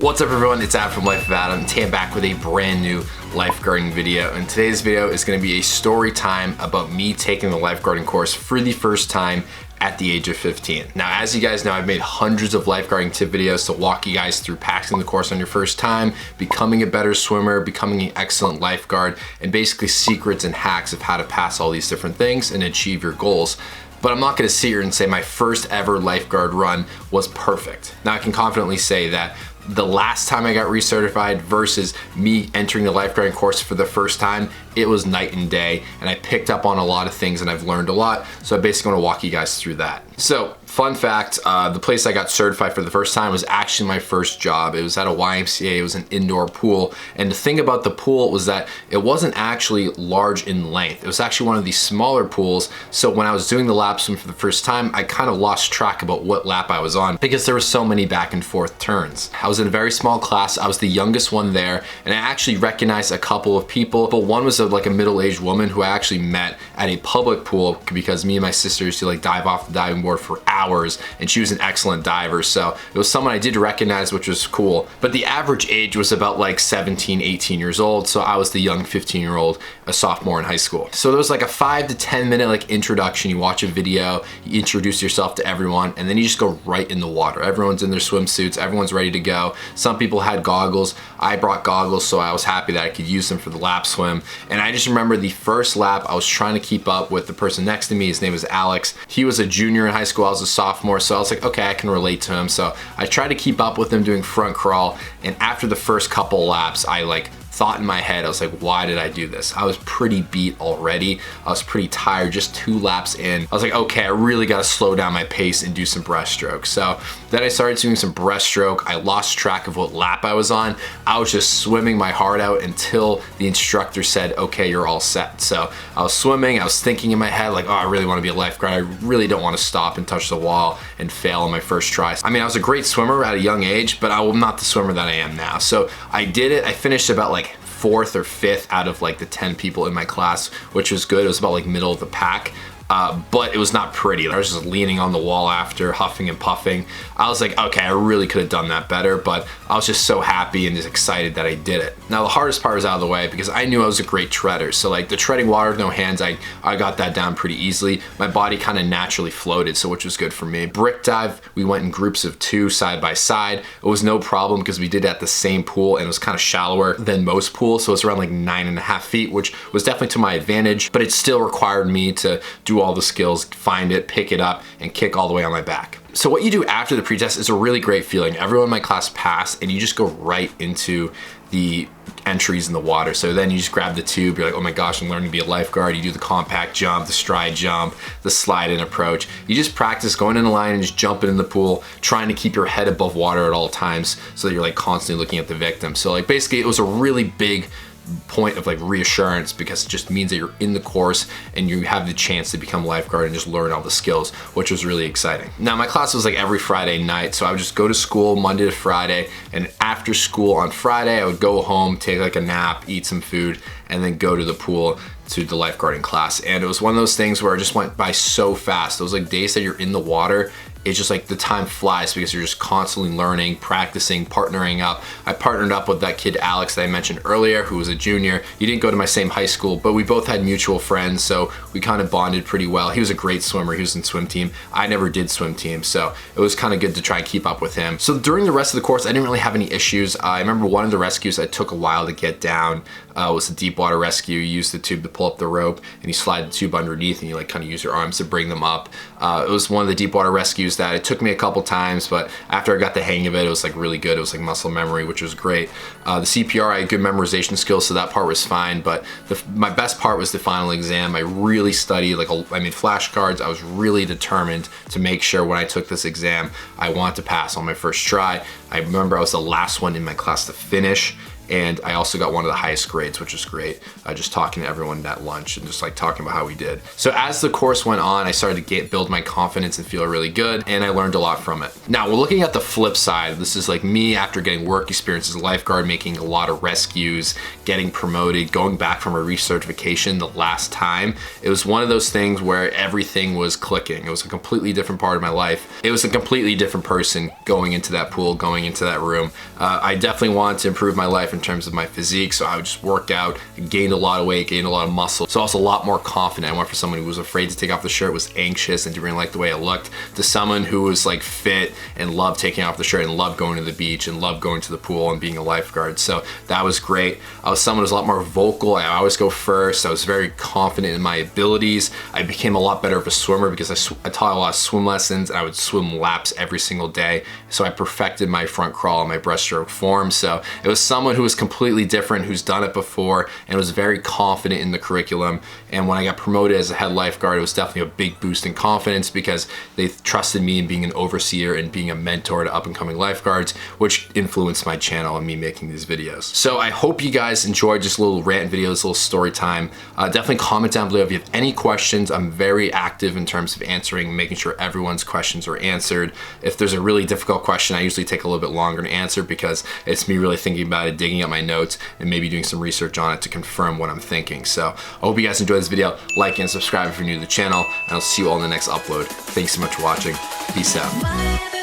What's up everyone, it's Adam from Life of Adam. Today I'm back with a brand new lifeguarding video, and today's video is going to be a story time about me taking the lifeguarding course for the first time at the age of 15. Now, as you guys know, I've made hundreds of lifeguarding tip videos to walk you guys through passing the course on your first time, becoming a better swimmer, becoming an excellent lifeguard, and basically secrets and hacks of how to pass all these different things and achieve your goals. But I'm not gonna sit here and say my first ever lifeguard run was perfect. Now, I can confidently say that the last time I got recertified versus me entering the lifeguarding course for the first time, it was night and day, and I picked up on a lot of things and I've learned a lot. So I basically wanna walk you guys through that. So, fun fact, the place I got certified for the first time was actually my first job. It was at a YMCA, it was an indoor pool. And the thing about the pool was that it wasn't actually large in length. It was actually one of these smaller pools. So when I was doing the lap swim for the first time, I kind of lost track about what lap I was on because there were so many back and forth turns. I was in a very small class, I was the youngest one there, and I actually recognized a couple of people, but one was like a middle-aged woman who I actually met at a public pool because me and my sister used to like dive off the diving board for hours, and she was an excellent diver, so it was someone I did recognize, which was cool. But the average age was about like 17, 18 years old, so I was the young 15-year-old, a sophomore in high school. So there was like a 5 to 10 minute like introduction. You watch a video, you introduce yourself to everyone, and then you just go right in the water. Everyone's in their swimsuits, everyone's ready to go. Some people had goggles. I brought goggles, so I was happy that I could use them for the lap swim. And I just remember the first lap, I was trying to keep up with the person next to me. His name was Alex. He was a junior in high school, I was a sophomore, so I was like, okay, I can relate to him. So I tried to keep up with him doing front crawl, and after the first couple laps, I like thought in my head, I was like, why did I do this? I was pretty beat already. I was pretty tired, just 2 laps in. I was like, okay, I really gotta slow down my pace and do some breaststroke. So then I started doing some breaststroke. I lost track of what lap I was on. I was just swimming my heart out until the instructor said, okay, you're all set. So I was swimming, I was thinking in my head like, oh, I really wanna be a lifeguard. I really don't wanna stop and touch the wall and fail on my first try. I mean, I was a great swimmer at a young age, but I'm not the swimmer that I am now. So I did it. I finished about like 4th or 5th out of like the 10 people in my class, which was good. It was about like middle of the pack. But it was not pretty. I was just leaning on the wall after, huffing and puffing. I was like, okay, I really could have done that better, but I was just so happy and just excited that I did it. Now, the hardest part was out of the way because I knew I was a great treader. So like the treading water with no hands, I got that down pretty easily. My body kind of naturally floated, so which was good for me. Brick dive, we went in groups of 2 side by side. It was no problem because we did it at the same pool, and it was kind of shallower than most pools. So it's around like 9.5 feet, which was definitely to my advantage, but it still required me to do all the skills, find it, pick it up, and kick all the way on my back. So what you do after the pretest is a really great feeling. Everyone in my class passed, and you just go right into the entries in the water. So then you just grab the tube, you're like, oh my gosh, I'm learning to be a lifeguard. You do the compact jump, the stride jump, the slide in approach. You just practice going in a line and just jumping in the pool, trying to keep your head above water at all times so that you're like constantly looking at the victim. So like basically it was a really big point of like reassurance because it just means that you're in the course and you have the chance to become a lifeguard and just learn all the skills, which was really exciting. Now, my class was like every Friday night, so I would just go to school Monday to Friday, and after school on Friday I would go home, take like a nap, eat some food, and then go to the pool to the lifeguarding class. And it was one of those things where it just went by so fast. Those like days that you're in the water, it's just like the time flies because you're just constantly learning, practicing, partnering up. I partnered up with that kid Alex that I mentioned earlier, who was a junior. He didn't go to my same high school, but we both had mutual friends, so we kind of bonded pretty well. He was a great swimmer. He was in swim team. I never did swim team, so it was kind of good to try and keep up with him. So during the rest of the course, I didn't really have any issues. I remember one of the rescues that took a while to get down was a deep water rescue. You use the tube to pull up the rope, and you slide the tube underneath, and you like kind of use your arms to bring them up. It was one of the deep water rescues that it took me a couple times, but after I got the hang of it, it was like really good. It was like muscle memory, which was great. The CPR, I had good memorization skills, so that part was fine, but my best part was the final exam. I really studied, like I made flashcards. I was really determined to make sure when I took this exam, I wanted to pass on my first try. I remember I was the last one in my class to finish, And I also got one of the highest grades, which was great. Just talking to everyone at lunch and just like talking about how we did. So as the course went on, I started to build my confidence and feel really good, and I learned a lot from it. Now we're looking at the flip side. This is like me after getting work experience as a lifeguard, making a lot of rescues, getting promoted, going back from a recertification the last time. It was one of those things where everything was clicking. It was a completely different part of my life. It was a completely different person going into that pool, going going into that room. I definitely wanted to improve my life in terms of my physique, so I would just work out, gained a lot of weight, gained a lot of muscle. So I was a lot more confident. I went from someone who was afraid to take off the shirt, was anxious, and didn't really like the way I looked, to someone who was like fit and loved taking off the shirt and loved going to the beach and loved going to the pool and being a lifeguard. So that was great. I was someone who was a lot more vocal. I always go first. I was very confident in my abilities. I became a lot better of a swimmer because I taught a lot of swim lessons, and I would swim laps every single day. So I perfected my front crawl and my breaststroke form. So it was someone who was completely different, who's done it before, and was very confident in the curriculum. And when I got promoted as a head lifeguard, it was definitely a big boost in confidence because they trusted me in being an overseer and being a mentor to up and coming lifeguards, which influenced my channel and me making these videos. So I hope you guys enjoyed just a little rant video, this little story time. Definitely comment down below if you have any questions. I'm very active in terms of answering, making sure everyone's questions are answered. If there's a really difficult question, I usually take a little bit longer to answer because it's me really thinking about it, digging up my notes, and maybe doing some research on it to confirm what I'm thinking. So I hope you guys enjoyed this video. Like and subscribe if you're new to the channel, and I'll see you all in the next upload. Thanks so much for watching. Peace out.